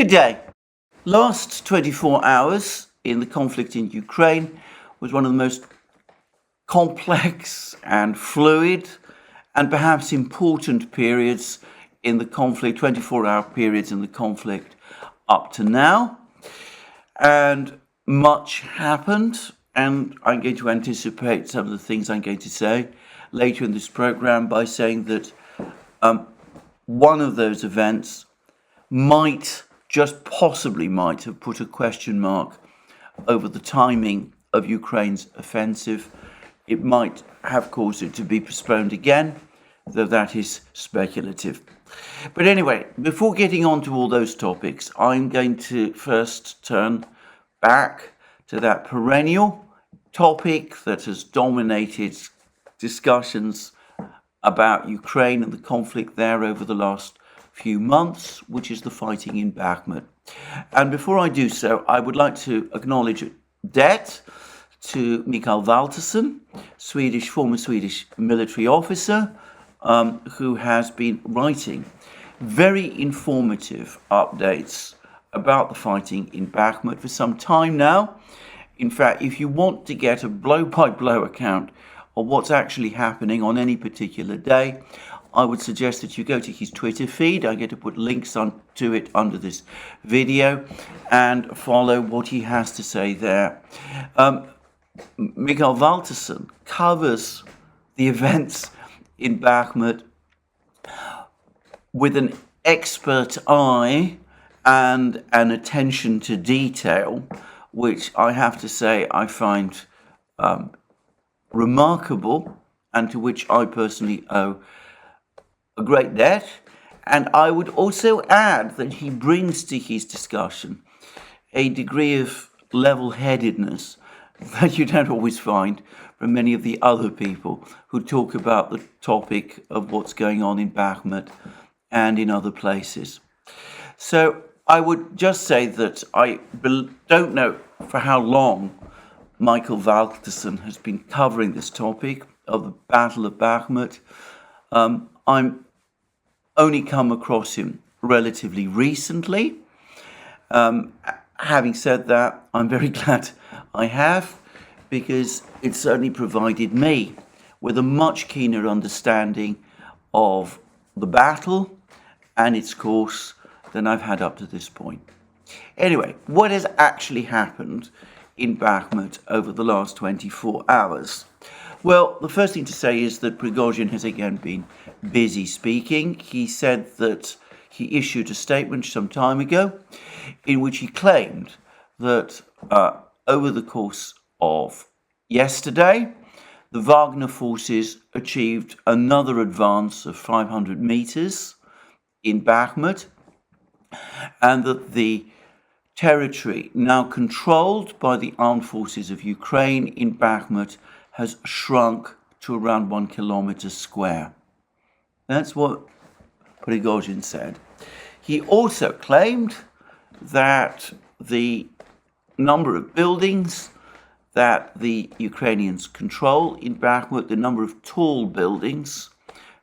Good day. Last 24 hours in the conflict in Ukraine was one of the most complex and fluid and perhaps important periods in the conflict, 24-hour periods in the conflict up to now. And much happened, and I'm going to anticipate some of the things I'm going to say later in this program by saying that one of those events possibly might have put a question mark over the timing of Ukraine's offensive. It might have caused it to be postponed again, though that is speculative. But anyway, before getting on to all those topics, I'm going to first turn back to that perennial topic that has dominated discussions about Ukraine and the conflict there over the last few months, which is the fighting in Bakhmut. And before I do so, I would like to acknowledge a debt to Mikael Valtersson, former Swedish military officer, who has been writing very informative updates about the fighting in Bakhmut for some time now. In fact, if you want to get a blow-by-blow account of what's actually happening on any particular day, I would suggest that you go to his Twitter feed. I'm going to put links to it under this video and follow what he has to say there. Mikael Valtersson covers the events in Bakhmut with an expert eye and an attention to detail, which I have to say I find remarkable, and to which I personally owe a great debt. And I would also add that he brings to his discussion a degree of level-headedness that you don't always find from many of the other people who talk about the topic of what's going on in Bakhmut and in other places. So I would just say that I don't know for how long Mikael Valtersson has been covering this topic of the Battle of Bakhmut. I'm only come across him relatively recently. Having said that, I'm very glad I have, because it certainly provided me with a much keener understanding of the battle and its course than I've had up to this point. Anyway, what has actually happened in Bakhmut over the last 24 hours? Well, the first thing to say is that Prigozhin has again been busy speaking. He said that he issued a statement some time ago in which he claimed that over the course of yesterday, the Wagner forces achieved another advance of 500 meters in Bakhmut, and that the territory now controlled by the armed forces of Ukraine in Bakhmut has shrunk to around 1 kilometer square. That's what Prigozhin said. He also claimed that the number of buildings that the Ukrainians control in Bakhmut, the number of tall buildings,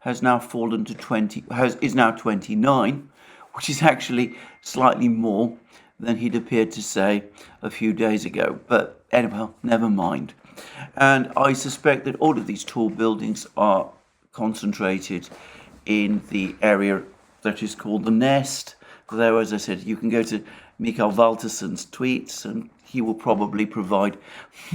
has now fallen to is now 29, which is actually slightly more than he'd appeared to say a few days ago. But anyway, never mind. And I suspect that all of these tall buildings are concentrated in the area that is called the Nest. Though, as I said, you can go to Mikael Valtersson's tweets and he will probably provide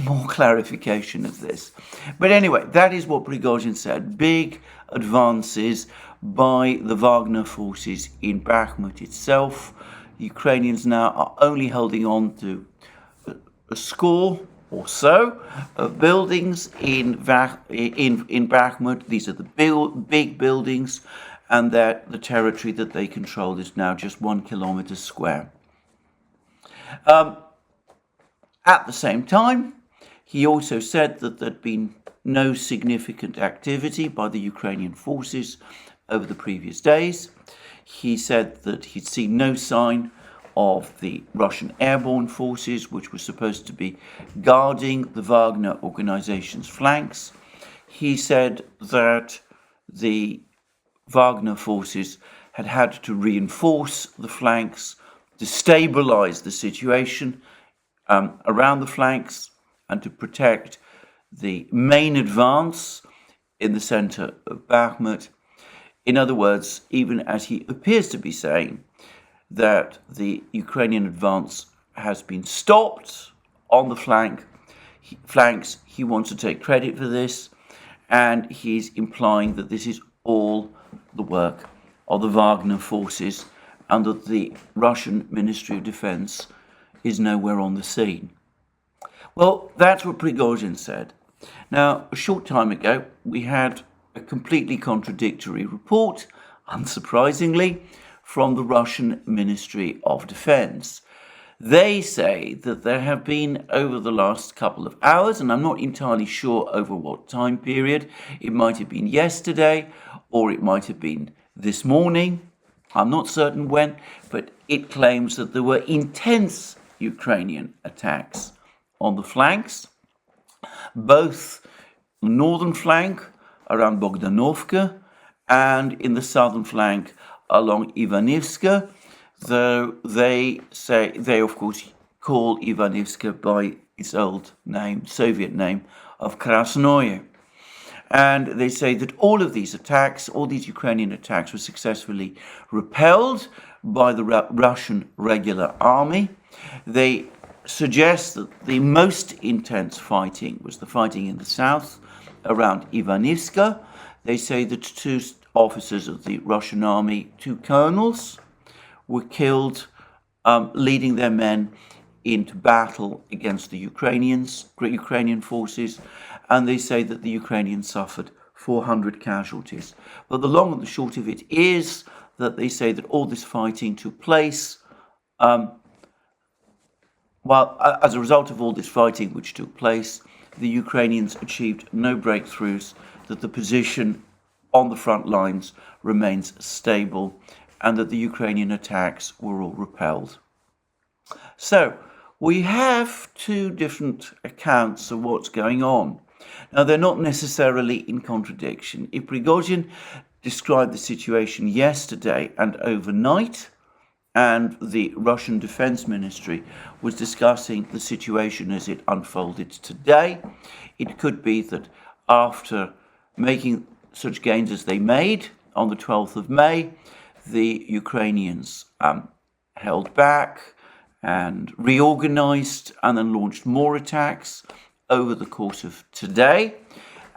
more clarification of this. But anyway, that is what Prigozhin said. Big advances by the Wagner forces in Bakhmut itself. The Ukrainians now are only holding on to a score or so of buildings in Bakhmut. These are the big buildings, and that the territory that they control is now just 1 kilometer square. At the same time, he also said that there'd been no significant activity by the Ukrainian forces over the previous days. He said that he'd seen no sign of the Russian airborne forces, which were supposed to be guarding the Wagner organization's flanks. He said that the Wagner forces had to reinforce the flanks destabilize the situation around the flanks and to protect the main advance in the center of Bakhmut. In other words, even as he appears to be saying that the Ukrainian advance has been stopped on the flanks, he wants to take credit for this, and he's implying that this is all the work of the Wagner forces and that the Russian Ministry of Defense is nowhere on the scene. Well, that's what Prigozhin said. Now, a short time ago, we had a completely contradictory report, unsurprisingly, from the Russian Ministry of Defense. They say that there have been, over the last couple of hours, and I'm not entirely sure over what time period, it might have been yesterday or it might have been this morning, I'm not certain when, but it claims that there were intense Ukrainian attacks on the flanks, both the northern flank around Bogdanovka and in the southern flank along Ivanivska, though they of course call Ivanivska by its old name, Soviet name of Krasnoye. And they say that all these Ukrainian attacks were successfully repelled by the Russian regular army. They suggest that the most intense fighting was the fighting in the south around Ivanivska. They say that 2 officers of the Russian army, 2 colonels, were killed leading their men into battle against the Ukrainian forces, and they say that the Ukrainians suffered 400 casualties. But the long and the short of it is that they say that all this fighting took place as a result of all this fighting which took place, the Ukrainians achieved no breakthroughs, that the position on the front lines remains stable, and that the Ukrainian attacks were all repelled. So, we have 2 different accounts of what's going on. Now, they're not necessarily in contradiction. If Prigozhin described the situation yesterday and overnight, and the Russian Defense Ministry was discussing the situation as it unfolded today, it could be that after making such gains as they made on the 12th of May, the Ukrainians held back and reorganized and then launched more attacks over the course of today,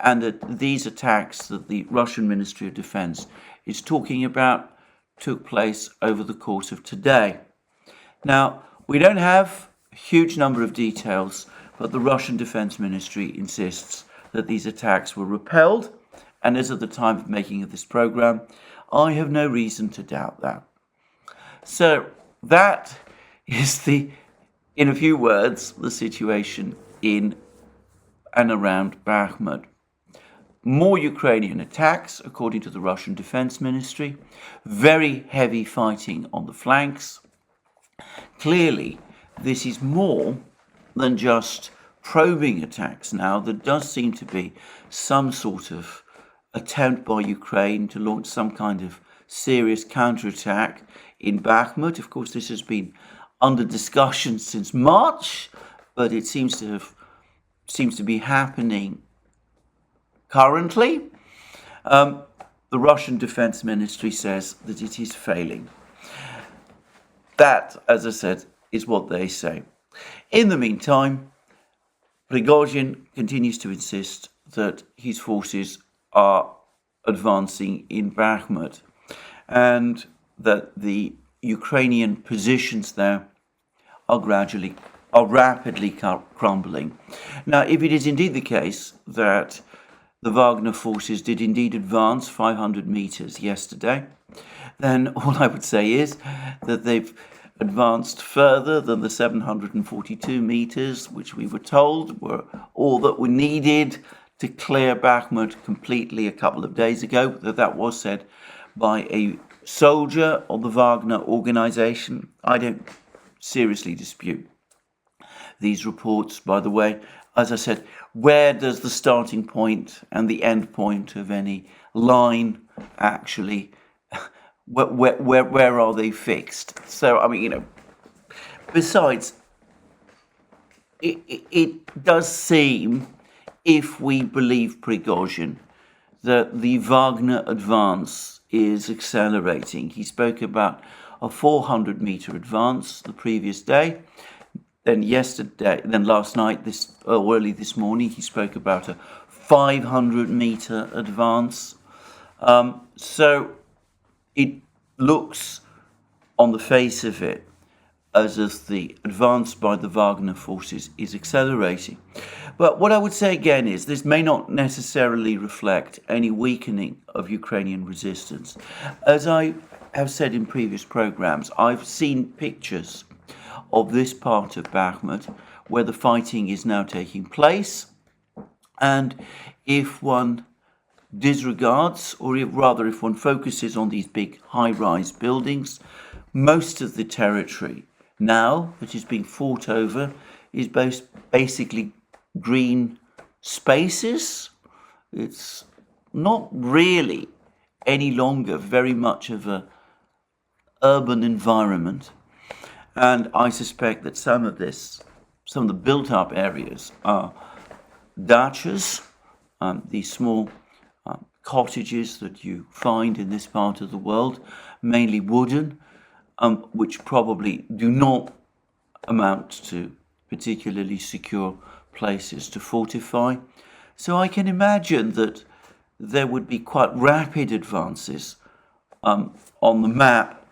and that these attacks that the Russian Ministry of Defense is talking about took place over the course of today. Now, we don't have a huge number of details, but the Russian Defense Ministry insists that these attacks were repelled, and as at the time of making of this program, I have no reason to doubt that. So that is in a few words, the situation in and around Bakhmut. More Ukrainian attacks, according to the Russian Defense Ministry. Very heavy fighting on the flanks. Clearly, this is more than just probing attacks now. There does seem to be some sort of attempt by Ukraine to launch some kind of serious counterattack in Bakhmut. Of course, this has been under discussion since March, but it seems to be happening currently. The Russian Defense Ministry says that it is failing. That, as I said, is what they say. In the meantime, Prigozhin continues to insist that his forces are advancing in Bakhmut and that the Ukrainian positions there are rapidly crumbling. Now, if it is indeed the case that the Wagner forces did indeed advance 500 meters yesterday, then all I would say is that they've advanced further than the 742 meters, which we were told were all that were needed to clear Bakhmut completely a couple of days ago. That was said by a soldier of the Wagner organization. I don't seriously dispute these reports, by the way. As I said, where does the starting point and the end point of any line actually, where are they fixed? So, I mean, Besides, it does seem, if we believe Prigozhin, that the Wagner advance is accelerating. He spoke about a 400-meter advance the previous day. Then last night, early this morning, he spoke about a 500-meter advance. So it looks, on the face of it, as if the advance by the Wagner forces is accelerating. But what I would say again is this may not necessarily reflect any weakening of Ukrainian resistance. As I have said in previous programs, I've seen pictures of this part of Bakhmut where the fighting is now taking place. And if one disregards, or if one focuses on these big high-rise buildings, most of the territory now that is being fought over is basically green spaces. It's not really any longer very much of a urban environment. And I suspect that some of the built-up areas are dachas, these small cottages that you find in this part of the world, mainly wooden, which probably do not amount to particularly secure places to fortify. So I can imagine that there would be quite rapid advances on the map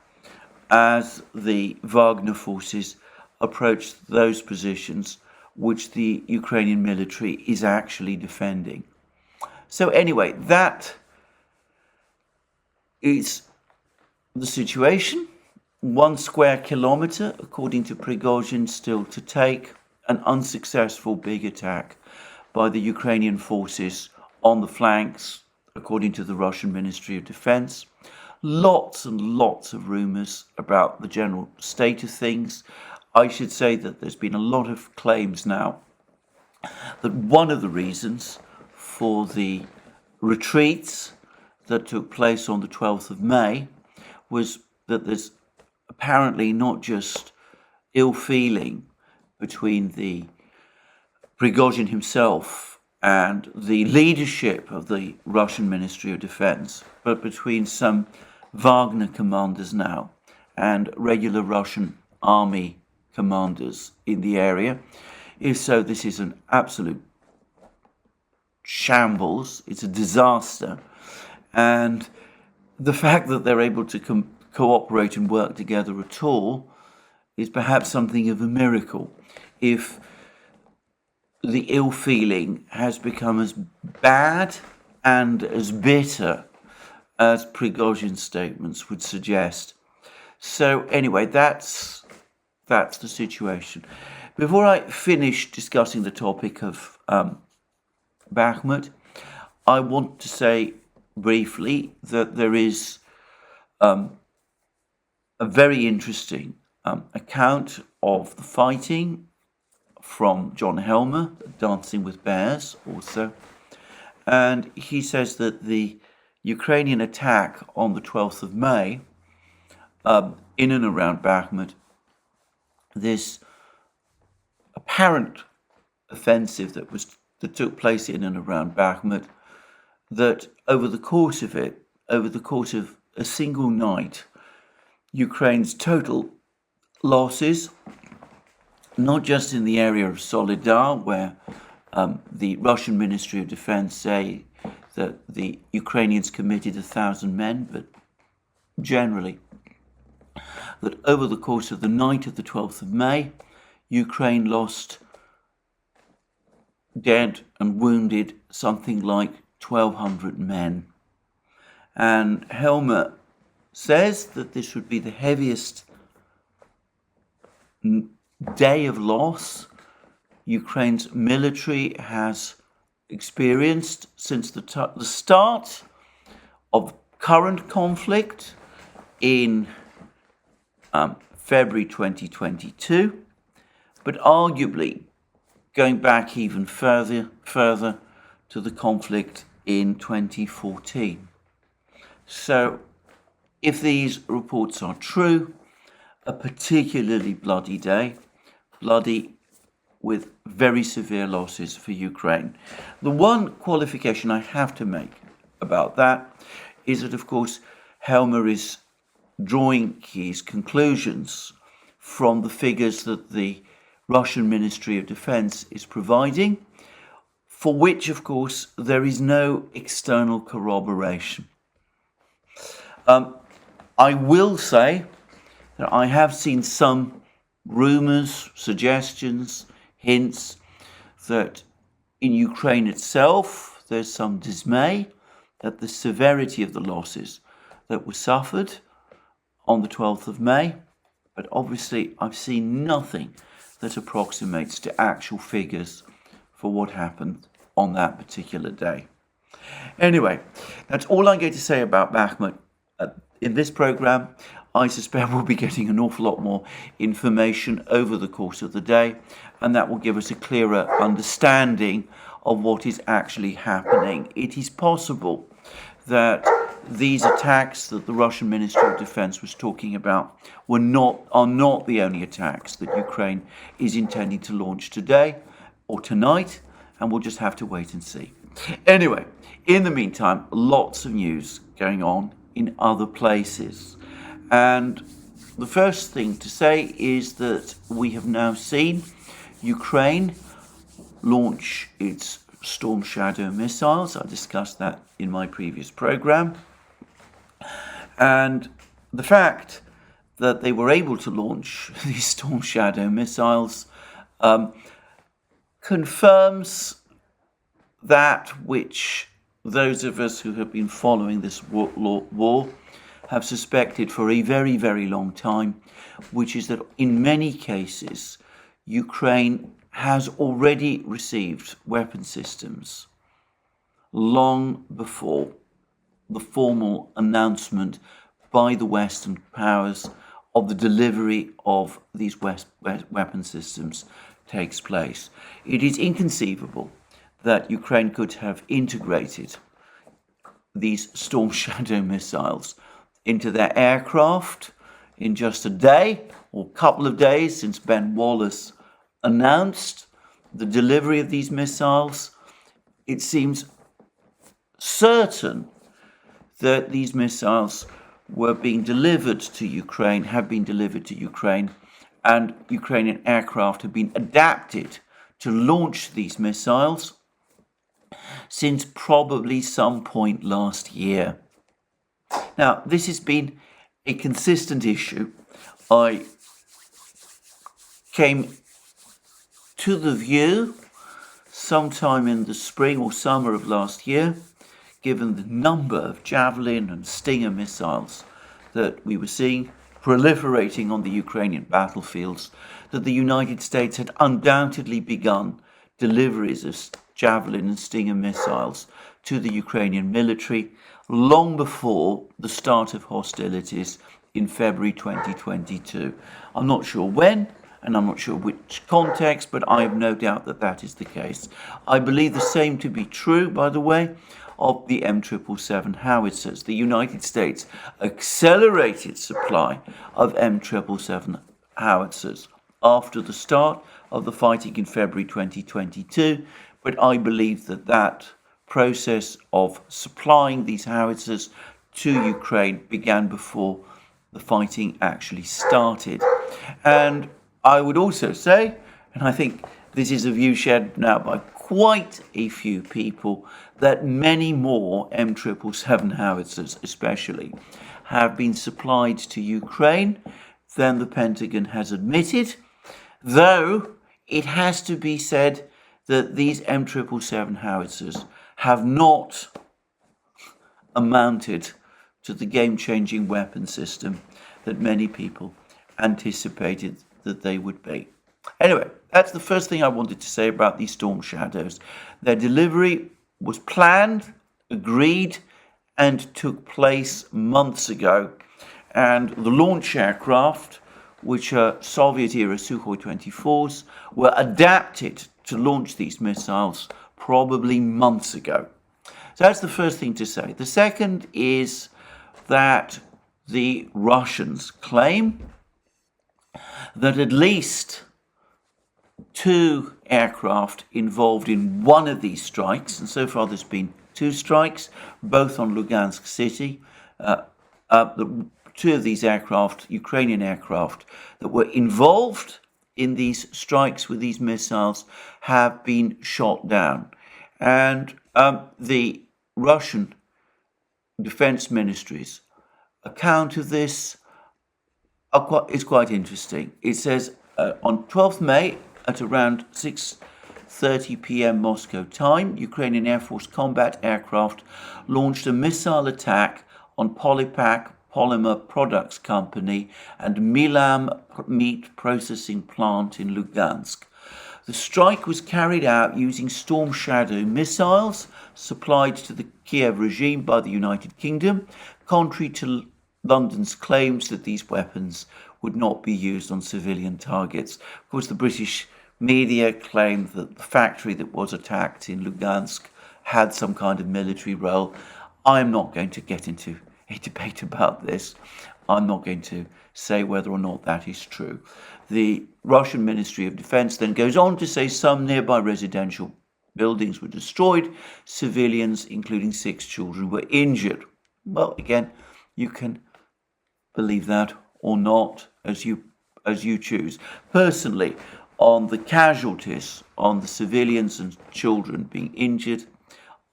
as the Wagner forces approach those positions which the Ukrainian military is actually defending. So anyway, that is the situation. 1 square kilometer, according to Prigozhin, still to take. An unsuccessful big attack by the Ukrainian forces on the flanks, according to the Russian Ministry of Defense. Lots and lots of rumors about the general state of things. I should say that there's been a lot of claims now that one of the reasons for the retreats that took place on the 12th of May was that there's apparently not just ill feeling between the Prigozhin himself and the leadership of the Russian Ministry of Defense, but between some Wagner commanders now and regular Russian army commanders in the area. If so, this is an absolute shambles. It's a disaster. And the fact that they're able to cooperate and work together at all is perhaps something of a miracle. If the ill feeling has become as bad and as bitter as Prigozhin's statements would suggest. So anyway, that's the situation. Before I finish discussing the topic of Bakhmut, I want to say briefly that there is a very interesting account of the fighting from John Helmer, Dancing with Bears also. And he says that the Ukrainian attack on the 12th of May in and around Bakhmut, this apparent offensive that took place in and around Bakhmut, that over the course of a single night, Ukraine's total losses, not just in the area of Solidar, where the Russian Ministry of Defense say that the Ukrainians committed 1,000 men, but generally, that over the course of the night of the 12th of May, Ukraine lost dead and wounded something like 1,200 men. And Helmer says that this would be the heaviest day of loss Ukraine's military has experienced since the start of current conflict in February 2022, but arguably going back even further to the conflict in 2014. So if these reports are true, a particularly bloody day, bloody with very severe losses for Ukraine. The one qualification I have to make about that is that, of course, Helmer is drawing his conclusions from the figures that the Russian Ministry of Defense is providing, for which, of course, there is no external corroboration. I will say that I have seen some rumors, suggestions, hints that in Ukraine itself there's some dismay at the severity of the losses that were suffered on the 12th of May. But obviously I've seen nothing that approximates to actual figures for what happened on that particular day. Anyway, that's all I'm going to say about Bakhmut in this program. I suspect we'll be getting an awful lot more information over the course of the day, and that will give us a clearer understanding of what is actually happening. It is possible that these attacks that the Russian Ministry of Defense was talking about are not the only attacks that Ukraine is intending to launch today or tonight, and we'll just have to wait and see. Anyway, in the meantime, lots of news going on in other places. And the first thing to say is that we have now seen Ukraine launch its Storm Shadow missiles. I discussed that in my previous program. And the fact that they were able to launch these Storm Shadow missiles confirms that which those of us who have been following this war have suspected for a very, very long time, which is that in many cases, Ukraine has already received weapon systems long before the formal announcement by the Western powers of the delivery of these weapon systems takes place. It is inconceivable that Ukraine could have integrated these Storm Shadow missiles into their aircraft in just a day or couple of days since Ben Wallace announced the delivery of these missiles. It seems certain that these missiles were being delivered to Ukraine, have been delivered to Ukraine, and Ukrainian aircraft have been adapted to launch these missiles since probably some point last year. Now, this has been a consistent issue. I came to the view sometime in the spring or summer of last year, given the number of Javelin and Stinger missiles that we were seeing proliferating on the Ukrainian battlefields, that the United States had undoubtedly begun deliveries of Javelin and Stinger missiles to the Ukrainian military long before the start of hostilities in February 2022. I'm not sure when, and I'm not sure which context, but I have no doubt that that is the case. I believe the same to be true, by the way, of the M777 howitzers. The United States accelerated supply of M777 howitzers after the start of the fighting in February 2022, but I believe that that process of supplying these howitzers to Ukraine began before the fighting actually started. And I would also say, and I think this is a view shared now by quite a few people, that many more M777 howitzers especially have been supplied to Ukraine than the Pentagon has admitted, though it has to be said that these M777 howitzers have not amounted to the game-changing weapon system that many people anticipated that they would be. Anyway, that's the first thing I wanted to say about these Storm Shadows. Their delivery was planned, agreed, and took place months ago. And the launch aircraft, which are Soviet-era Sukhoi 24s, were adapted to launch these missiles probably months ago. So that's the first thing to say. The second is that the Russians claim that at least 2 aircraft involved in one of these strikes, and so far there's been 2 strikes, both on Lugansk city. The 2 of these aircraft, Ukrainian aircraft, that were involved in these strikes with these missiles have been shot down. And the Russian Defense Ministry's account of this is quite interesting. It says on 12th May at around 6:30 p.m. Moscow time, Ukrainian Air Force combat aircraft launched a missile attack on Polypak Polymer Products Company and Milam meat processing plant in Lugansk. The strike was carried out using Storm Shadow missiles supplied to the Kiev regime by the United Kingdom, contrary to London's claims that these weapons would not be used on civilian targets. Of course, the British media claimed that the factory that was attacked in Lugansk had some kind of military role. I'm not going to get into a debate about this. I'm not going to say whether or not that is true. The Russian Ministry of Defense then goes on to say some nearby residential buildings were destroyed. Civilians, including 6 children, were injured. Well, again, you can believe that or not as you choose. Personally, on the casualties, on the civilians and children being injured,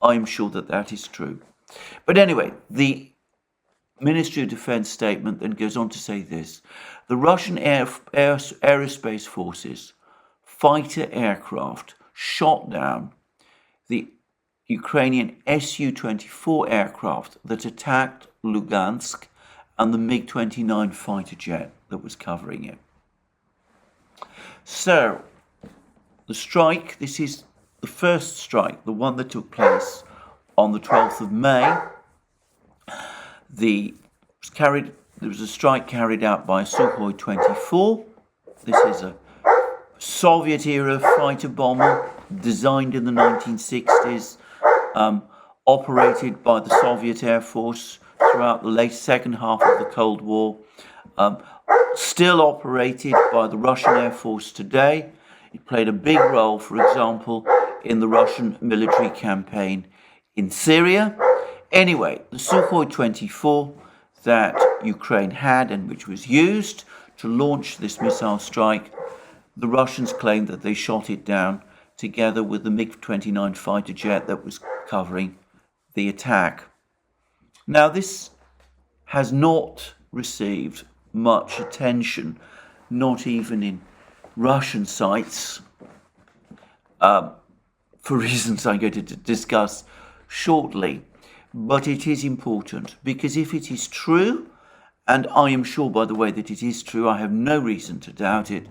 I'm sure that that is true. But anyway, the Ministry of Defense statement then goes on to say this: the Russian aerospace forces fighter aircraft shot down the Ukrainian Su-24 aircraft that attacked Lugansk and the MiG-29 fighter jet that was covering it. So, the strike, this is the first strike, the one that took place on the 12th of May. There was a strike carried out by a Sukhoi 24. This is a Soviet-era fighter bomber designed in the 1960s, operated by the Soviet Air Force throughout the late second half of the Cold War, still operated by the Russian Air Force today. It played a big role, for example, in the Russian military campaign in Syria. Anyway, the Sukhoi 24 that Ukraine had and which was used to launch this missile strike, the Russians claimed that they shot it down together with the MiG-29 fighter jet that was covering the attack. Now, this has not received much attention, not even in Russian sites, for reasons I'm going to discuss shortly. But it is important, because if it is true, and I am sure, by the way, that it is true, I have no reason to doubt it,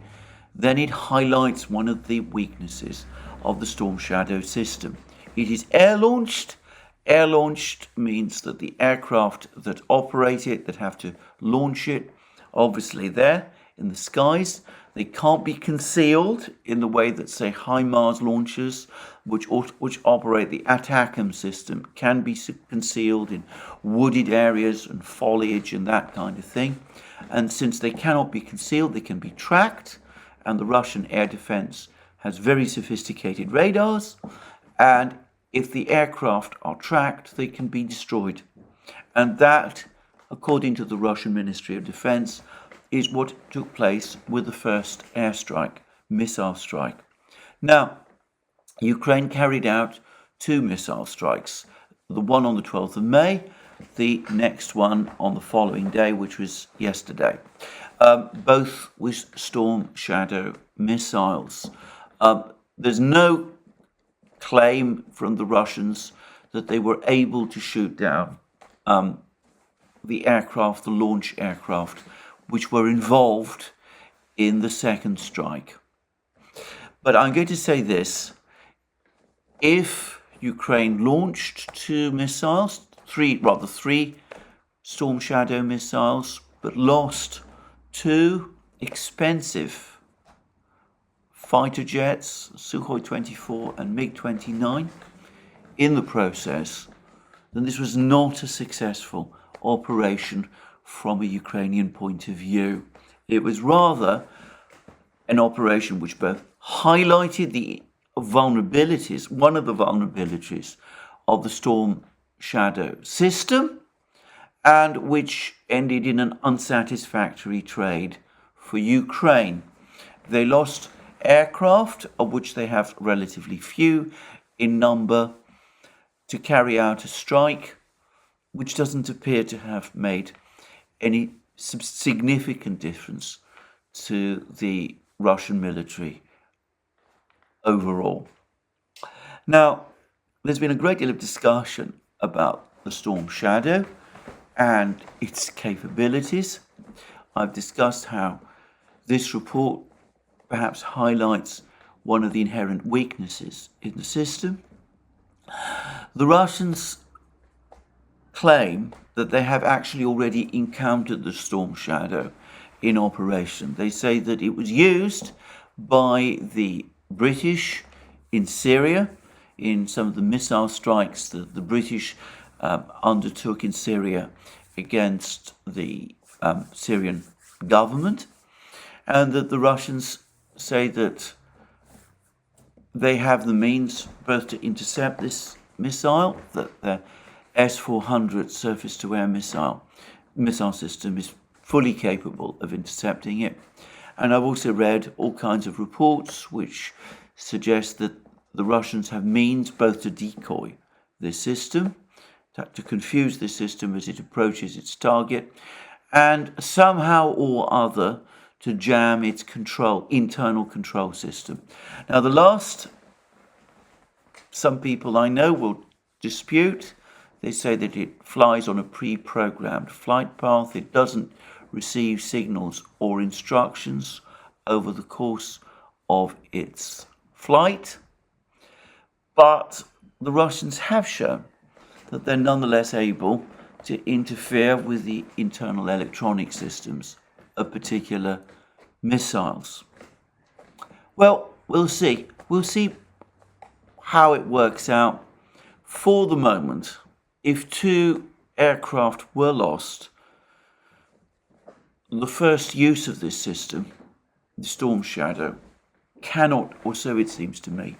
then it highlights one of the weaknesses of the Storm Shadow system. It is air-launched. Air-launched means that the aircraft that operate it, that have to launch it, obviously there in the skies. They can't be concealed in the way that, say, HIMARS launchers, which operate the ATHEREUM system, can be concealed in wooded areas and foliage and that kind of thing. And since they cannot be concealed, they can be tracked. And the Russian air defense has very sophisticated radars. And if the aircraft are tracked, they can be destroyed. And that, according to the Russian Ministry of Defense, is what took place with the first airstrike, missile strike. Now, Ukraine carried out 2 missile strikes, the one on the 12th of May, the next one on the following day, which was yesterday, both with Storm Shadow missiles. There's no claim from the Russians that they were able to shoot down the aircraft, the launch aircraft, which were involved in the second strike. But I'm going to say this: if Ukraine launched 2 missiles, 3 Storm Shadow missiles, but lost 2 expensive fighter jets, Sukhoi 24 and MiG-29, in the process, then this was not a successful operation from a Ukrainian point of view. It was rather an operation which both highlighted the vulnerabilities, one of the vulnerabilities of the Storm Shadow system, and which ended in an unsatisfactory trade for Ukraine. They lost aircraft, of which they have relatively few in number, to carry out a strike, which doesn't appear to have made any significant difference to the Russian military overall. Now, there's been a great deal of discussion about the Storm Shadow and its capabilities. I've discussed how this report perhaps highlights one of the inherent weaknesses in the system. The Russians claim that they have actually already encountered the Storm Shadow in operation. They say that it was used by the British in Syria in some of the missile strikes that the British undertook in Syria against the Syrian government, and that the Russians say that they have the means both to intercept this missile, that the S-400 surface-to-air missile system is fully capable of intercepting it. And I've also read all kinds of reports which suggest that the Russians have means both to decoy this system, to confuse the system as it approaches its target, and somehow or other to jam its internal control system. Now, the last, some people I know will dispute. They say that it flies on a pre-programmed flight path. It doesn't receive signals or instructions over the course of its flight. But the Russians have shown that they're nonetheless able to interfere with the internal electronic systems of particular missiles. Well, we'll see. We'll see how it works out. For the moment, if 2 aircraft were lost, the first use of this system, the Storm Shadow, cannot, or so it seems to me,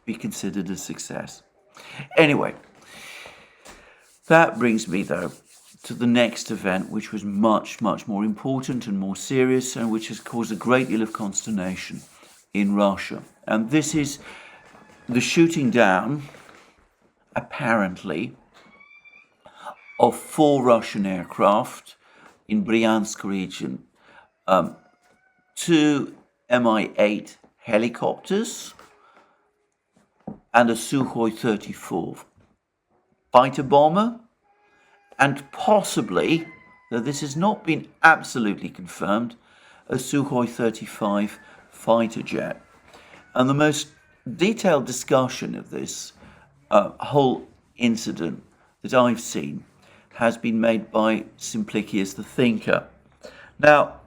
be considered a success. Anyway, that brings me, though, to the next event, which was much, much more important and more serious, and which has caused a great deal of consternation in Russia. And this is the shooting down, apparently, of 4 Russian aircraft in Bryansk region, 2 Mi-8 helicopters and a Sukhoi 34 fighter bomber, and possibly, though this has not been absolutely confirmed, a Sukhoi 35 fighter jet. And the most detailed discussion of this whole incident that I've seen has been made by Simplicius the Thinker. Now,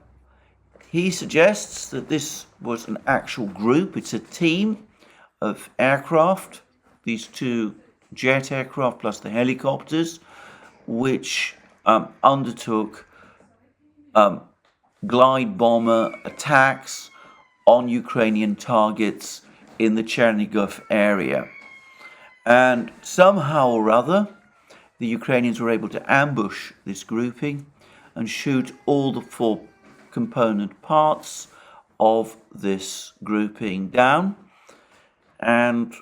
he suggests that this was an actual group, it's a team of aircraft, these 2 jet aircraft plus the helicopters, which undertook glide bomber attacks on Ukrainian targets in the Chernigov area. And somehow or other, the Ukrainians were able to ambush this grouping and shoot all the 4 component parts of this grouping down. And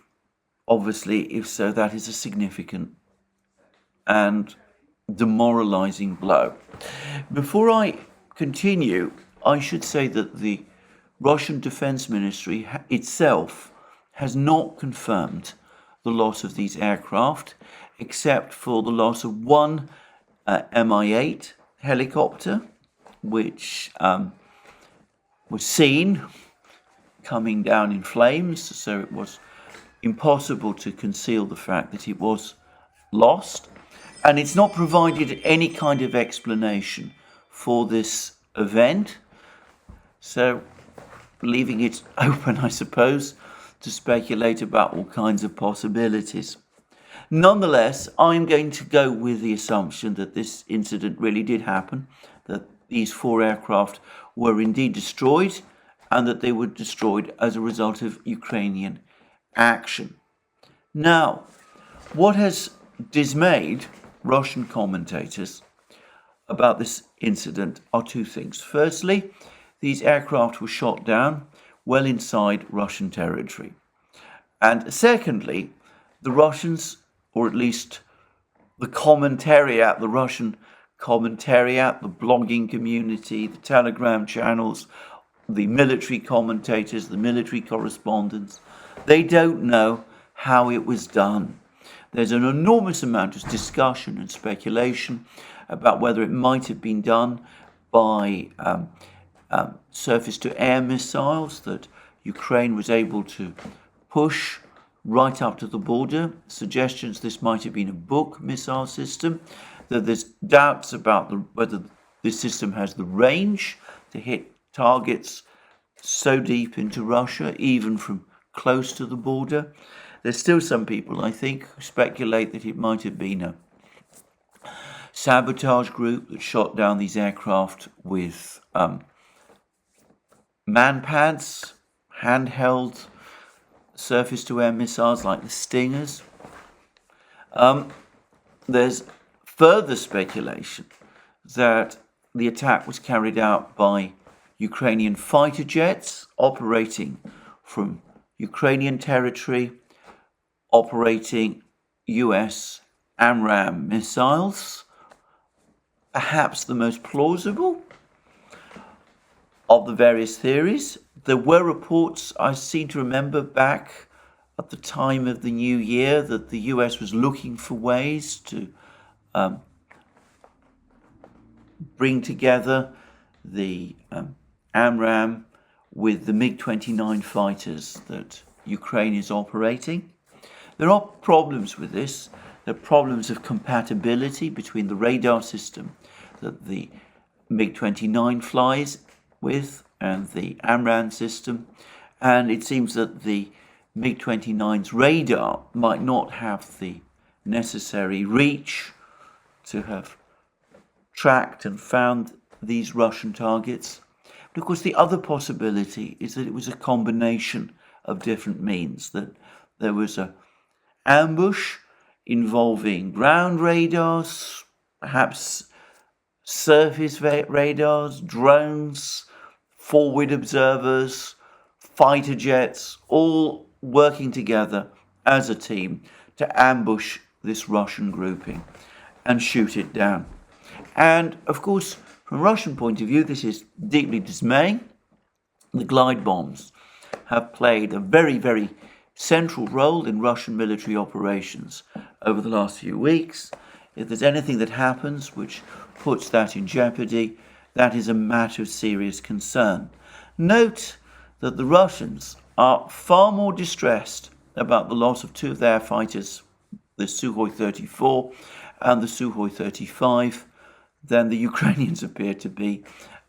obviously, if so, that is a significant and demoralizing blow. Before I continue, I should say that the Russian Defense Ministry itself has not confirmed the loss of these aircraft, except for the loss of 1 Mi-8 helicopter, which was seen coming down in flames, so it was impossible to conceal the fact that it was lost. And it's not provided any kind of explanation for this event, so leaving it open, I suppose, to speculate about all kinds of possibilities. Nonetheless, I'm going to go with the assumption that this incident really did happen, that these 4 aircraft were indeed destroyed, and that they were destroyed as a result of Ukrainian action. Now, what has dismayed Russian commentators about this incident are two things. Firstly, these aircraft were shot down well inside Russian territory. And secondly, the Russians, or at least the commentariat, the Russian commentariat, the blogging community, the Telegram channels, the military commentators, the military correspondents, they don't know how it was done. There's an enormous amount of discussion and speculation about whether it might have been done by surface-to-air missiles that Ukraine was able to push right up to the border. Suggestions this might have been a Buk missile system, that there's doubts about whether this system has the range to hit targets so deep into Russia, even from close to the border. There's still some people, I think, who speculate that it might have been a sabotage group that shot down these aircraft with manpads, handheld surface-to-air missiles like the Stingers. There's further speculation that the attack was carried out by Ukrainian fighter jets operating from Ukrainian territory, operating US AMRAAM missiles. Perhaps the most plausible of the various theories. There were reports, I seem to remember back at the time of the new year, that the US was looking for ways to bring together the AMRAAM with the MiG-29 fighters that Ukraine is operating. There are problems with this. There are problems of compatibility between the radar system that the MiG-29 flies with and the AMRAAM system, and it seems that the MiG-29's radar might not have the necessary reach to have tracked and found these Russian targets. But of course, the other possibility is that it was a combination of different means, that there was an ambush involving ground radars, perhaps surface radars, drones, forward observers, fighter jets, all working together as a team to ambush this Russian grouping and shoot it down. And of course, from a Russian point of view, this is deeply dismaying. The glide bombs have played a very, very central role in Russian military operations over the last few weeks. If there's anything that happens which puts that in jeopardy, that is a matter of serious concern. Note that the Russians are far more distressed about the loss of two of their fighters, the Sukhoi 34 and the Sukhoi 35, than the Ukrainians appear to be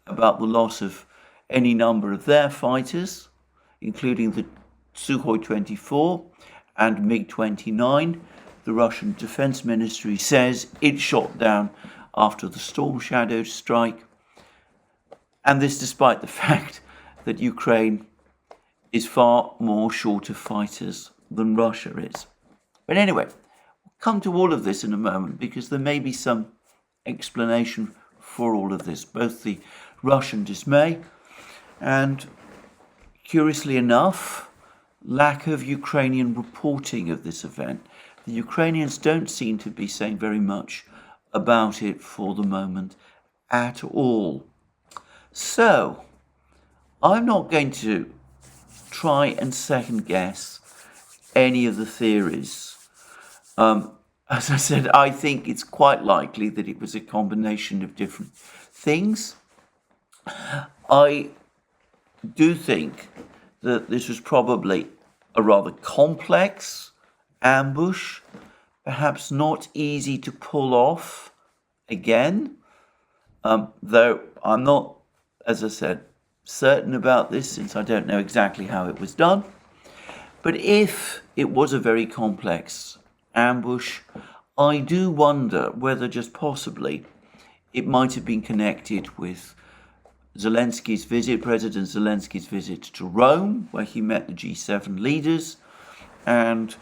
about the loss of any number of their fighters, including the Sukhoi 24 and MiG-29. The Russian Defense Ministry says it shot down after the Storm Shadow strike, and this despite the fact that Ukraine is far more short of fighters than Russia is. But anyway, we'll come to all of this in a moment, because there may be some explanation for all of this, both the Russian dismay and, curiously enough, lack of Ukrainian reporting of this event. The Ukrainians don't seem to be saying very much about it for the moment at all. So, I'm not going to try and second guess any of the theories. As I said, I think it's quite likely that it was a combination of different things. I do think that this was probably a rather complex ambush, perhaps not easy to pull off again, though I'm not, as I said, certain about this, since I don't know exactly how it was done. But if it was a very complex ambush, I do wonder whether just possibly it might have been connected with Zelensky's visit, President Zelensky's visit to Rome, where he met the G7 leaders, and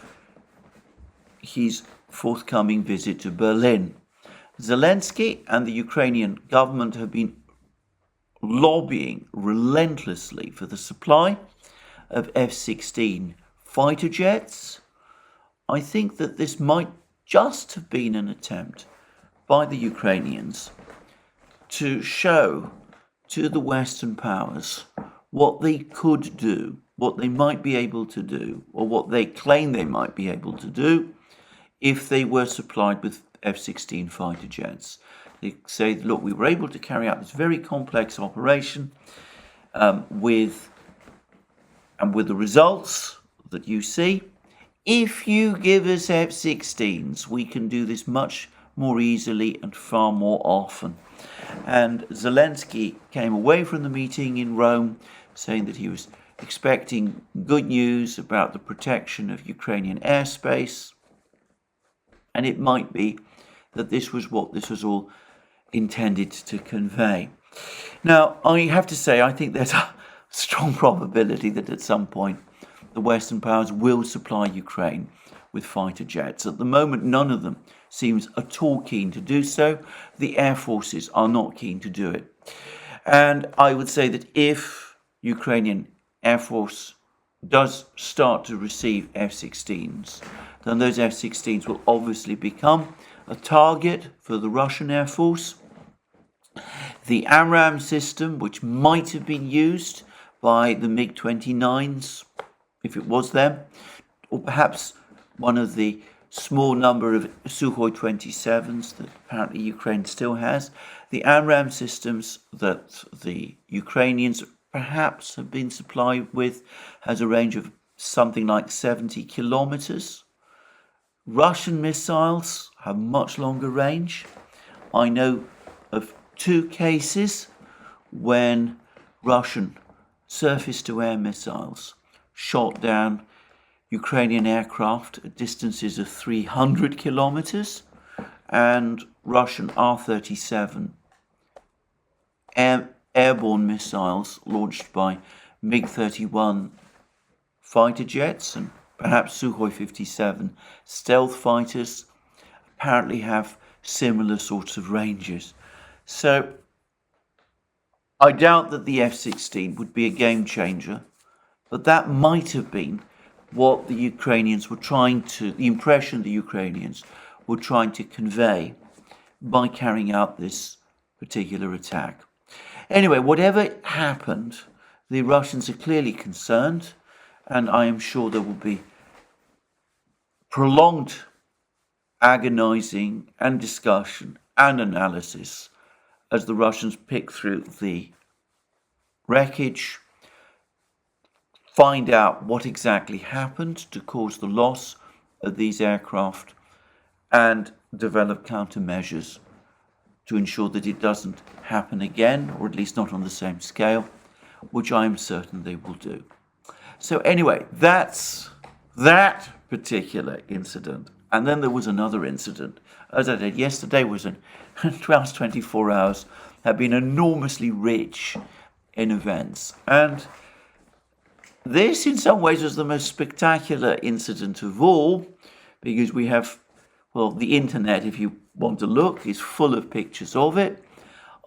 his forthcoming visit to Berlin. Zelensky and the Ukrainian government have been lobbying relentlessly for the supply of F-16 fighter jets. I think that this might just have been an attempt by the Ukrainians to show to the Western powers what they could do, what they might be able to do, or what they claim they might be able to do if they were supplied with F-16 fighter jets. They say, look, we were able to carry out this very complex operation with the results that you see. If you give us F-16s, we can do this much more easily and far more often. And Zelensky came away from the meeting in Rome saying that he was expecting good news about the protection of Ukrainian airspace. And it might be that this was what this was all intended to convey. Now, I have to say, I think there's a strong probability that at some point the Western powers will supply Ukraine with fighter jets. At the moment, none of them seems at all keen to do so. The air forces are not keen to do it. And I would say that if Ukrainian Air Force does start to receive F-16s, then those F-16s will obviously become a target for the Russian Air Force. The AMRAAM system, which might have been used by the MiG-29s, if it was them, or perhaps one of the small number of Sukhoi 27s that apparently Ukraine still has, the AMRAAM systems that the Ukrainians perhaps have been supplied with has a range of something like 70 kilometers. Russian missiles have much longer range. I know of 2 cases when Russian surface-to-air missiles shot down Ukrainian aircraft at distances of 300 kilometers, and Russian R-37 airborne missiles launched by MiG-31 fighter jets and perhaps Sukhoi 57 stealth fighters apparently have similar sorts of ranges. So I doubt that the F-16 would be a game changer, but that might have been what the Ukrainians were the impression the Ukrainians were trying to convey by carrying out this particular attack. Anyway, whatever happened, the Russians are clearly concerned, and I am sure there will be prolonged agonizing and discussion and analysis as the Russians pick through the wreckage, find out what exactly happened to cause the loss of these aircraft, and develop countermeasures to ensure that it doesn't happen again, or at least not on the same scale, which I am certain they will do. So anyway, that's that particular incident. And then there was another incident. As I said, yesterday was the last 24 hours have been enormously rich in events. And this, in some ways, was the most spectacular incident of all, because we have, well, the internet, if you want to look, is full of pictures of it.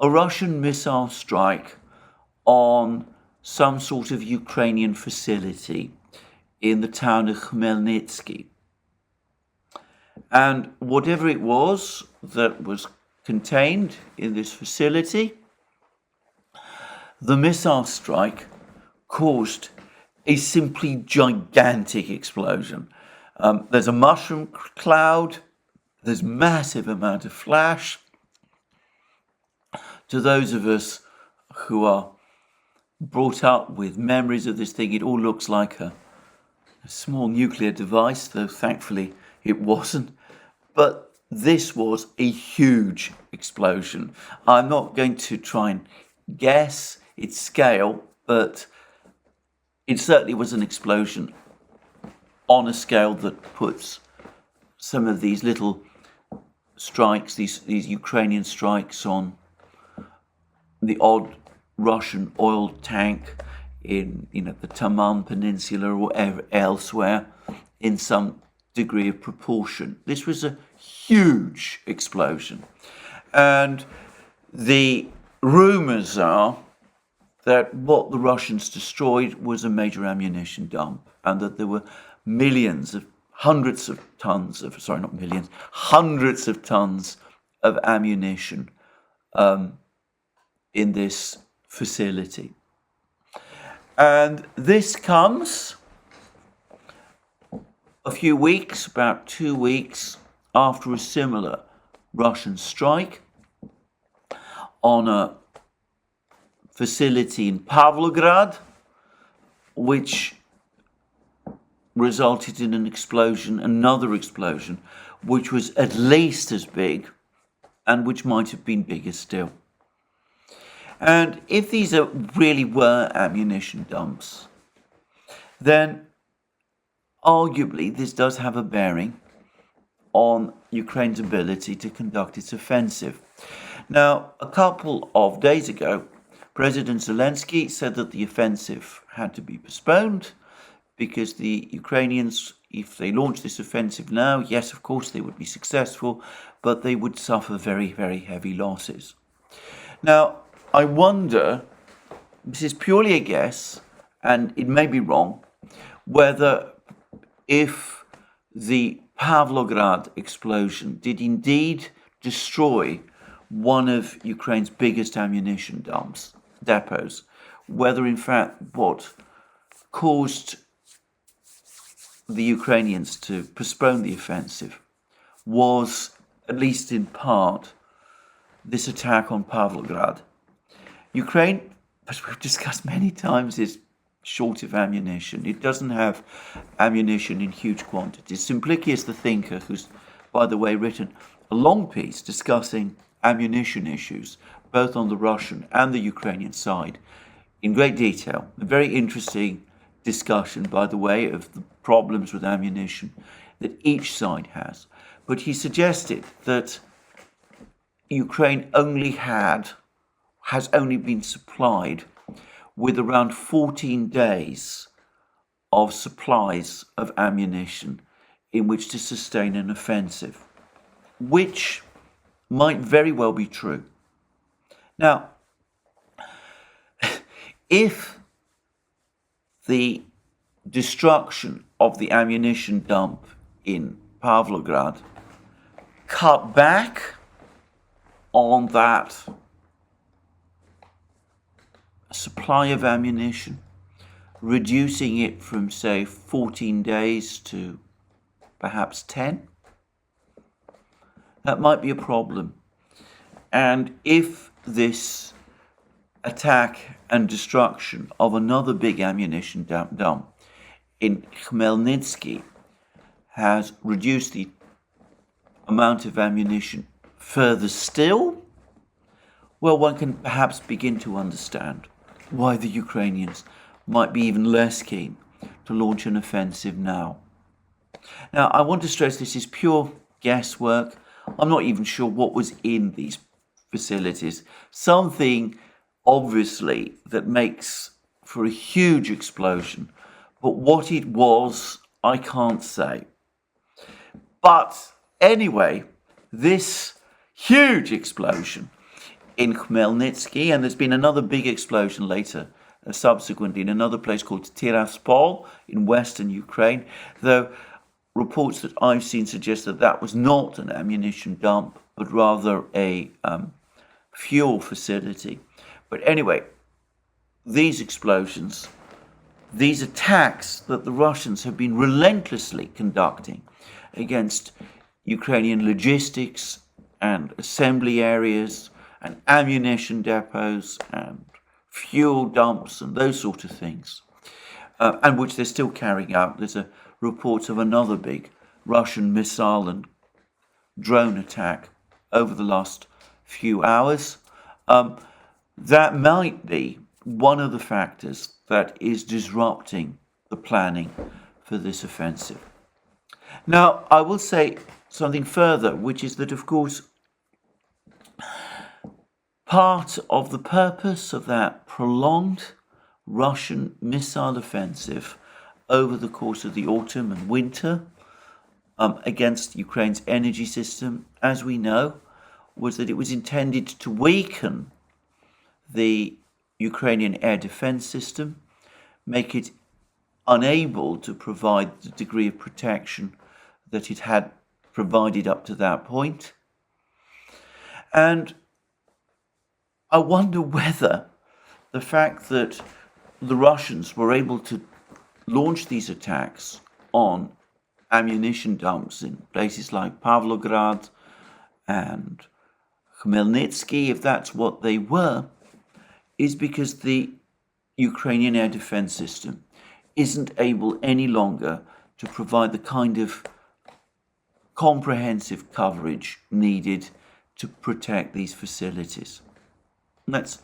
A Russian missile strike on some sort of Ukrainian facility in the town of Khmelnytsky. And whatever it was that was contained in this facility, the missile strike caused a simply gigantic explosion. There's a mushroom cloud, there's massive amount of flash. To those of us who are brought up with memories of this thing, it all looks like a small nuclear device, though thankfully it wasn't. But this was a huge explosion. I'm not going to try and guess its scale, but it certainly was an explosion on a scale that puts some of these little strikes, these Ukrainian strikes, on the odd Russian oil tank in the Taman Peninsula or elsewhere in some degree of proportion. This was a huge explosion. And the rumors are that what the Russians destroyed was a major ammunition dump, and that there were hundreds of tons of ammunition in this facility. And this comes a few weeks, about 2 weeks, after a similar Russian strike on a facility in Pavlograd, which resulted in another explosion, which was at least as big and which might have been bigger still. And if these really were ammunition dumps, then arguably this does have a bearing on Ukraine's ability to conduct its offensive. Now, a couple of days ago, President Zelensky said that the offensive had to be postponed because the Ukrainians, if they launched this offensive now, yes, of course, they would be successful, but they would suffer very, very heavy losses. Now, I wonder, this is purely a guess, and it may be wrong, whether if the Pavlograd explosion did indeed destroy one of Ukraine's biggest ammunition depots, whether in fact what caused the Ukrainians to postpone the offensive was, at least in part, this attack on Pavlograd. Ukraine, as we've discussed many times, is short of ammunition. It doesn't have ammunition in huge quantities. Simplicius the thinker, who's, by the way, written a long piece discussing ammunition issues, both on the Russian and the Ukrainian side, in great detail. A very interesting discussion, by the way, of the problems with ammunition that each side has. But he suggested that Ukraine has only been supplied with around 14 days of supplies of ammunition in which to sustain an offensive, which might very well be true. Now, if the destruction of the ammunition dump in Pavlograd cut back on that supply of ammunition, reducing it from, say, 14 days to perhaps 10, that might be a problem. And if this attack and destruction of another big ammunition dump in Khmelnytsky has reduced the amount of ammunition further still, well, one can perhaps begin to understand why the Ukrainians might be even less keen to launch an offensive now. Now, I want to stress this is pure guesswork. I'm not even sure what was in these facilities. Something, obviously, that makes for a huge explosion. But what it was, I can't say. But anyway, this huge explosion in Khmelnytsky, and there's been another big explosion later, subsequently, in another place called Tiraspol in western Ukraine, though reports that I've seen suggest that that was not an ammunition dump, but rather a fuel facility. But anyway, these explosions, these attacks that the Russians have been relentlessly conducting against Ukrainian logistics and assembly areas and ammunition depots and fuel dumps and those sort of things, and which they're still carrying out. There's a reports of another big Russian missile and drone attack over the last few hours. That might be one of the factors that is disrupting the planning for this offensive. Now, I will say something further, which is that, of course, part of the purpose of that prolonged Russian missile offensive over the course of the autumn and winter against Ukraine's energy system, as we know, was that it was intended to weaken the Ukrainian air defense system, make it unable to provide the degree of protection that it had provided up to that point. And I wonder whether the fact that the Russians were able to launch these attacks on ammunition dumps in places like Pavlograd and Khmelnytsky, if that's what they were, is because the Ukrainian air defense system isn't able any longer to provide the kind of comprehensive coverage needed to protect these facilities. That's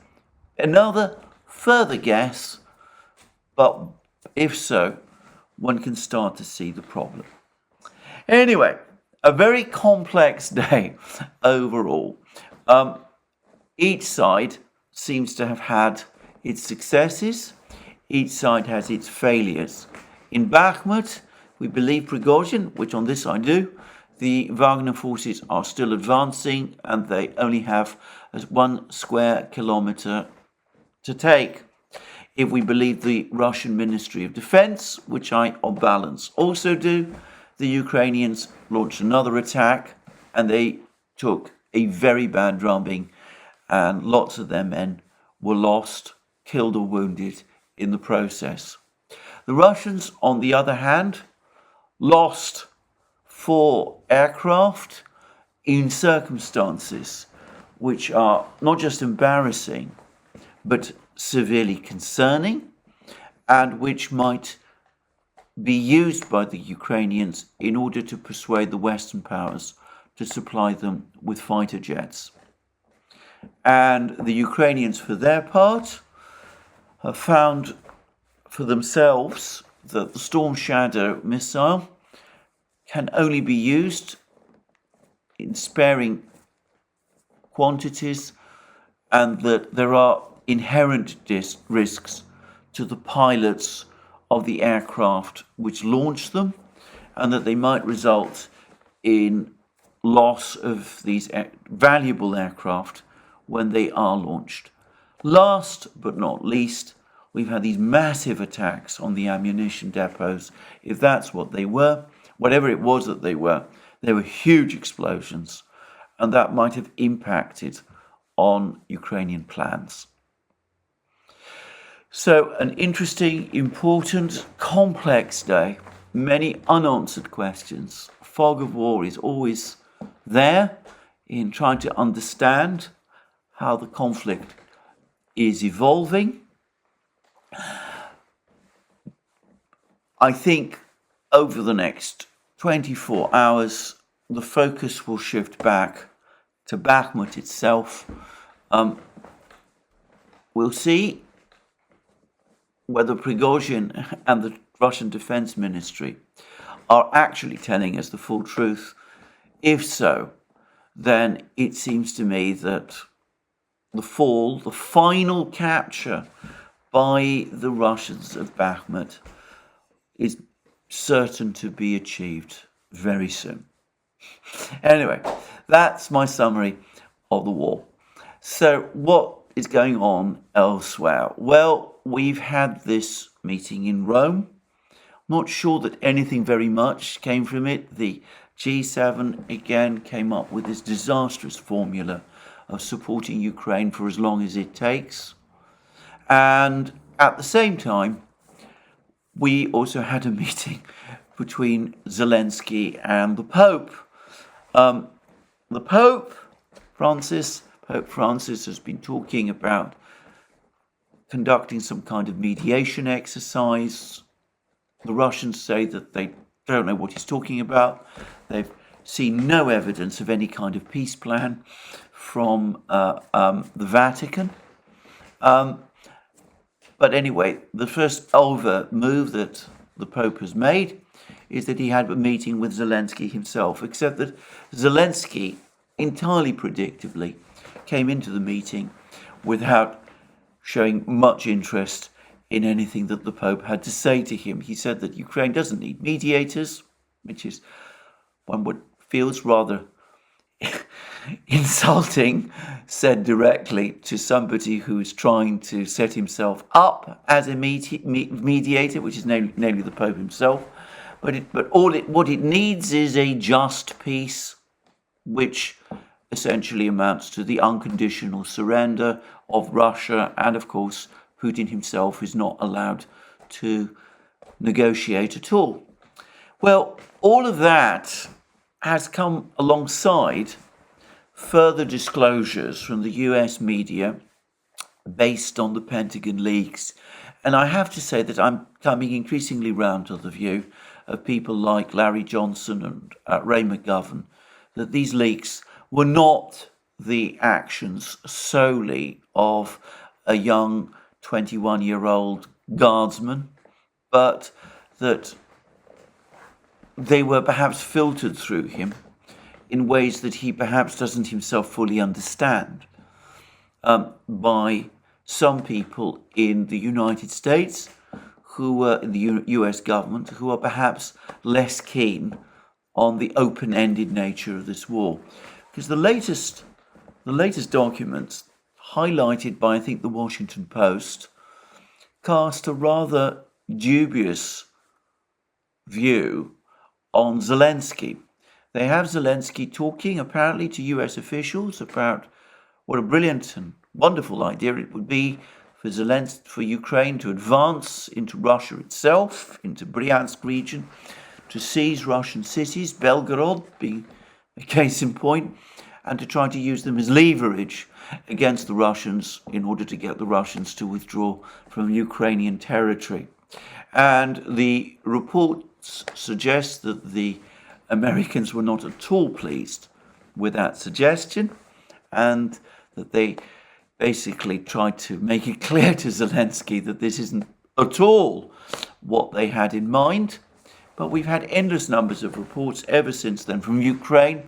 another further guess, but if so, one can start to see the problem. Anyway, a very complex day overall. Each side seems to have had its successes. Each side has its failures. In Bakhmut, we believe Prigozhin, which on this I do, the Wagner forces are still advancing and they only have 1 square kilometer to take. If we believe the Russian Ministry of Defense, which I on balance also do, the Ukrainians launched another attack and they took a very bad drubbing and lots of their men were lost, killed or wounded in the process. The Russians, on the other hand, lost 4 aircraft in circumstances which are not just embarrassing, but severely concerning, and which might be used by the Ukrainians in order to persuade the Western powers to supply them with fighter jets. And the Ukrainians, for their part, have found for themselves that the Storm Shadow missile can only be used in sparing quantities, and that there are inherent risks to the pilots of the aircraft which launch them, and that they might result in loss of these valuable aircraft when they are launched. Last but not least, we've had these massive attacks on the ammunition depots. If that's what they were, whatever it was that they were huge explosions, and that might have impacted on Ukrainian plans. So an interesting, important, complex day, many unanswered questions. Fog of war is always there in trying to understand how the conflict is evolving. I think over the next 24 hours, the focus will shift back to Bakhmut itself. We'll see whether Prigozhin and the Russian Defense Ministry are actually telling us the full truth. If so, then it seems to me that the final capture by the Russians of Bakhmut is certain to be achieved very soon. Anyway, that's my summary of the war. So what is going on elsewhere? Well, we've had this meeting in Rome. Not sure that anything very much came from it. The G7 again came up with this disastrous formula of supporting Ukraine for as long as it takes. And at the same time, we also had a meeting between Zelensky and the Pope. Pope Francis has been talking about conducting some kind of mediation exercise. The Russians say that they don't know what he's talking about. They've seen no evidence of any kind of peace plan from the Vatican. But anyway, the first overt move that the Pope has made is that he had a meeting with Zelensky himself, except that Zelensky, entirely predictably, came into the meeting without showing much interest in anything that the Pope had to say to him. He said that Ukraine doesn't need mediators, which is one would feels rather insulting, said directly to somebody who is trying to set himself up as a mediator, which is namely the Pope himself. But what it needs is a just peace, which essentially amounts to the unconditional surrender of Russia, and of course Putin himself is not allowed to negotiate at all. Well, all of that has come alongside further disclosures from the US media based on the Pentagon leaks. And I have to say that I'm coming increasingly round to the view of people like Larry Johnson and Ray McGovern that these leaks were not the actions solely of a young 21-year-old guardsman, but that they were perhaps filtered through him in ways that he perhaps doesn't himself fully understand by some people in the United States who were in the US government who are perhaps less keen on the open-ended nature of this war. Because the latest documents, highlighted by, I think, the Washington Post, cast a rather dubious view on Zelensky. They have Zelensky talking apparently to US officials about what a brilliant and wonderful idea it would be for Ukraine to advance into Russia itself, into Bryansk region, to seize Russian cities, Belgorod being a case in point, and to try to use them as leverage against the Russians in order to get the Russians to withdraw from Ukrainian territory. And the reports suggest that the Americans were not at all pleased with that suggestion, and that they basically tried to make it clear to Zelensky that this isn't at all what they had in mind. But we've had endless numbers of reports ever since then from Ukraine,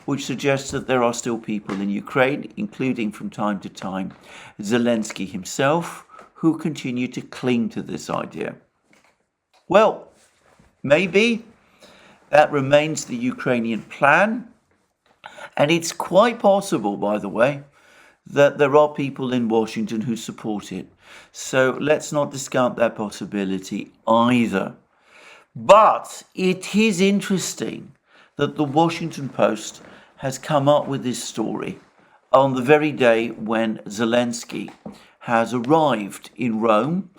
which suggests that there are still people in Ukraine, including from time to time Zelensky himself, who continue to cling to this idea. Well, maybe that remains the Ukrainian plan. And it's quite possible, by the way, that there are people in Washington who support it. So let's not discount that possibility either. But it is interesting that the Washington Post has come up with this story on the very day when Zelensky has arrived in Rome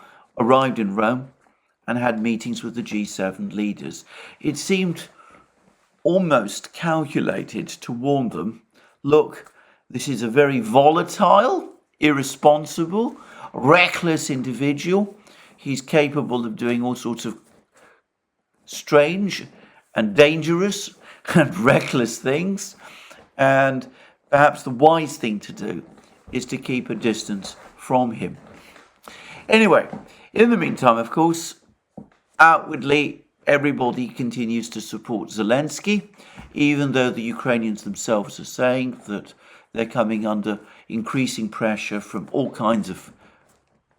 and had meetings with the G7 leaders. It seemed almost calculated to warn them, look, this is a very volatile, irresponsible, reckless individual. He's capable of doing all sorts of strange and dangerous and reckless things. And perhaps the wise thing to do is to keep a distance from him. Anyway, in the meantime, of course, outwardly, everybody continues to support Zelensky, even though the Ukrainians themselves are saying that they're coming under increasing pressure from all kinds of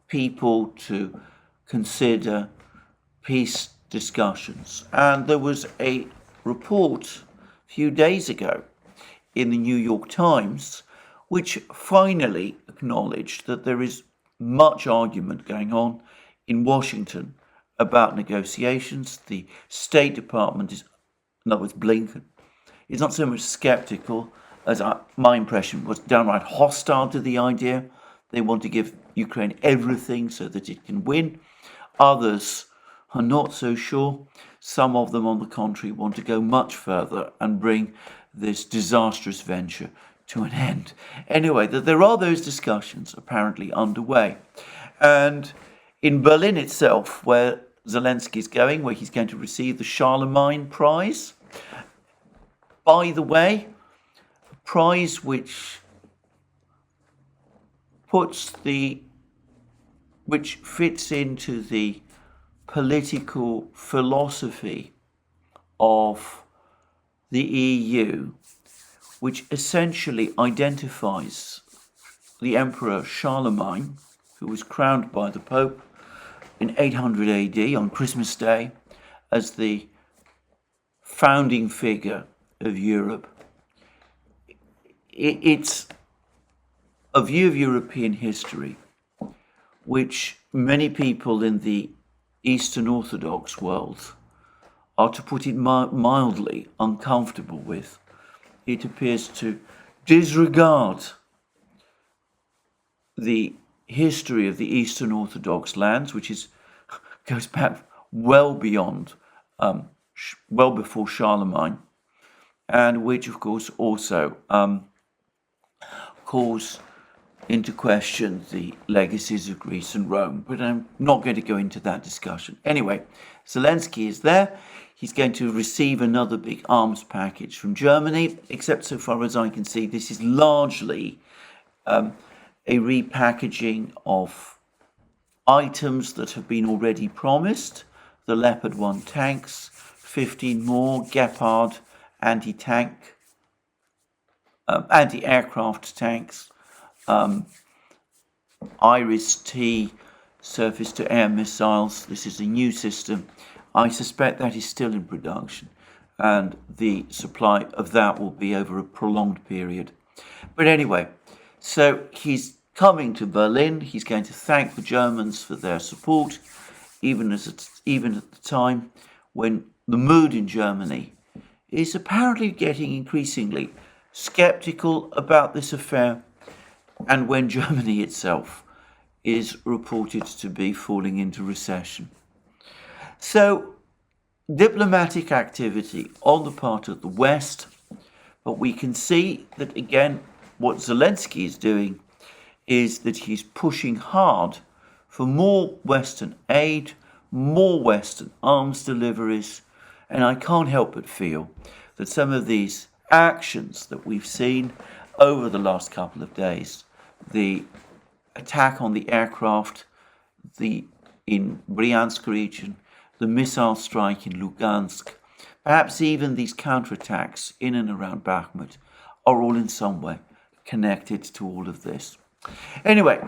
people to consider peace discussions. And there was a report a few days ago in the New York Times which finally acknowledged that there is much argument going on in Washington about negotiations. The State Department is, in other words, Blinken, is not so much skeptical as my impression was downright hostile to the idea. They want to give Ukraine everything so that it can win. Others are not so sure. Some of them, on the contrary, want to go much further and bring this disastrous venture to an end. Anyway, there are those discussions apparently underway. And in Berlin itself, where Zelensky is going, where he's going to receive the Charlemagne Prize, by the way, a prize which fits into the political philosophy of the EU, which essentially identifies the Emperor Charlemagne, who was crowned by the Pope in 800 AD on Christmas Day as the founding figure of Europe. It's a view of European history which many people in the Eastern Orthodox world are, to put it mildly, uncomfortable with. It appears to disregard the history of the Eastern Orthodox lands, which goes back well beyond, well before Charlemagne, and which, of course, also calls into question the legacies of Greece and Rome. But I'm not going to go into that discussion. Anyway, Zelensky is there. He's going to receive another big arms package from Germany, except so far as I can see, this is largely a repackaging of items that have been already promised. The Leopard 1 tanks, 15 more Gepard anti-aircraft tanks, Iris-T surface-to-air missiles. This is a new system. I suspect that is still in production, and the supply of that will be over a prolonged period. But anyway, so he's coming to Berlin. He's going to thank the Germans for their support, even at the time when the mood in Germany is apparently getting increasingly skeptical about this affair, and when Germany itself is reported to be falling into recession. So, diplomatic activity on the part of the West, but we can see that again, what Zelensky is doing is that he's pushing hard for more Western aid, more Western arms deliveries, and I can't help but feel that some of these actions that we've seen over the last couple of days, the attack on the aircraft in Bryansk region, the missile strike in Lugansk, perhaps even these counterattacks in and around Bakhmut, are all in some way connected to all of this. Anyway,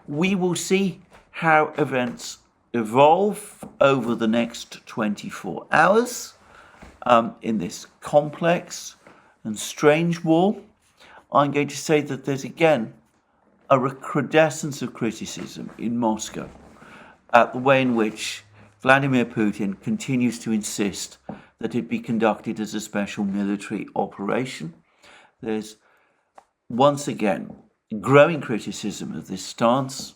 we will see how events evolve over the next 24 hours in this complex and strange war. I'm going to say that there's again a recrudescence of criticism in Moscow at the way in which Vladimir Putin continues to insist that it be conducted as a special military operation. There's once again growing criticism of this stance,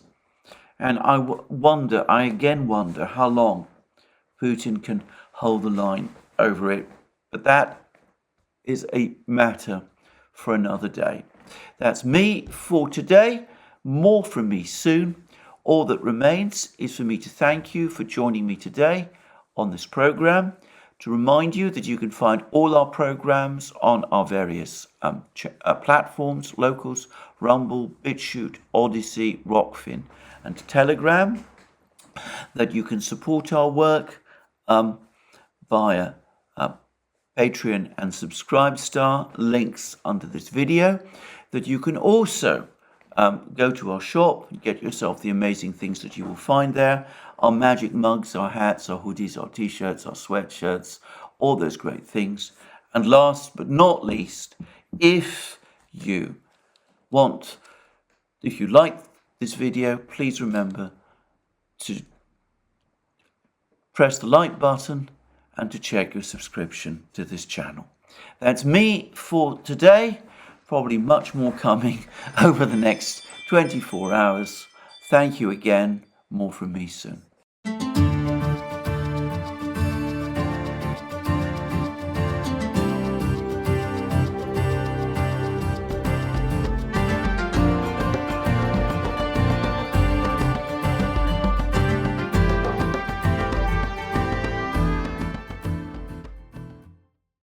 and I again wonder how long Putin can hold the line over it, but that is a matter for another day. That's me for today. More from me soon. All that remains is for me to thank you for joining me today on this program, to remind you that you can find all our programs on our various platforms, locals, Rumble, BitChute, ODYSEE, Rockfin, and Telegram, that you can support our work via Patreon and Subscribestar, links under this video, that you can also go to our shop and get yourself the amazing things that you will find there. Our magic mugs, our hats, our hoodies, our t-shirts, our sweatshirts, all those great things. And last but not least, if you like this video, please remember to press the like button and to check your subscription to this channel. That's me for today. Probably much more coming over the next 24 hours. Thank you again. More from me soon.